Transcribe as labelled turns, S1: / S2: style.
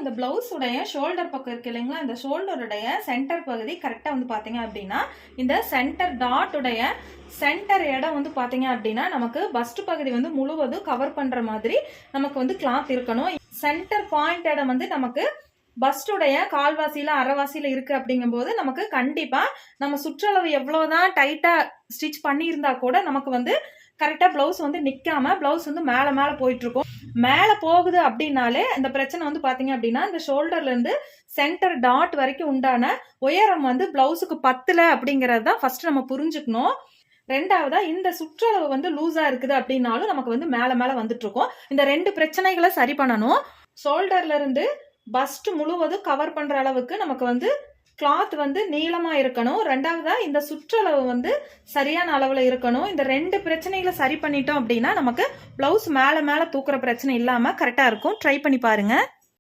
S1: இந்த பிளவுஸ் உடைய ஷோல்டர் பக்கம் இருக்கு இல்லைங்களா, இந்த ஷோல்டருடைய சென்டர் பகுதி கரெக்டா வந்து பாத்தீங்க அப்படின்னா இந்த சென்டர் டாட் உடைய சென்டர் இடம் வந்து பாத்தீங்க அப்படின்னா நமக்கு பஸ்ட் பகுதி வந்து முழுவதும் கவர் பண்ற மாதிரி நமக்கு வந்து கிளாத் இருக்கணும். சென்டர் பாயிண்ட் இடம் வந்து நமக்கு பஸ்டுடைய கால்வாசியில அரைவாசியில இருக்கு அப்படிங்கும் போது நமக்கு கண்டிப்பா நம்ம சுற்றளவு எவ்வளவுதான் டைட்டா ஸ்டிச் பண்ணியிருந்தா கூட நமக்கு வந்து கரெக்டா பிளவுஸ் வந்து நிக்காம பிளவுஸ் வந்து மேல மேல போயிட்டு இருக்கும். மேல போகுது அப்படின்னாலே இந்த பிரச்சனை வந்து பாத்தீங்க அப்படின்னா இந்த ஷோல்டர்ல இருந்து சென்டர் டாட் வரைக்கும் உண்டான உயரம் வந்து பிளவுஸுக்கு பத்தல அப்படிங்கறது தான் ஃபர்ஸ்ட் நம்ம புரிஞ்சுக்கணும். ரெண்டாவதா இந்த சுற்றளவு வந்து லூஸா இருக்குது அப்படின்னாலும் நமக்கு வந்து மேல மேல வந்துட்டு இருக்கும். இந்த ரெண்டு பிரச்சனைகளை சரி பண்ணணும். ஷோல்டர்ல இருந்து பஸ்ட் முழுவதும் கவர் பண்ற அளவுக்கு நமக்கு வந்து கிளாத் வந்து நீளமா இருக்கணும். ரெண்டாவதா இந்த சுற்றளவு வந்து சரியான அளவுல இருக்கணும். இந்த ரெண்டு பிரச்சனைகளை சரி பண்ணிட்டோம் அப்படின்னா நமக்கு பிளவுஸ் மேல மேல தூக்குற பிரச்சனை இல்லாம கரெக்டா இருக்கும். ட்ரை பண்ணி பாருங்க.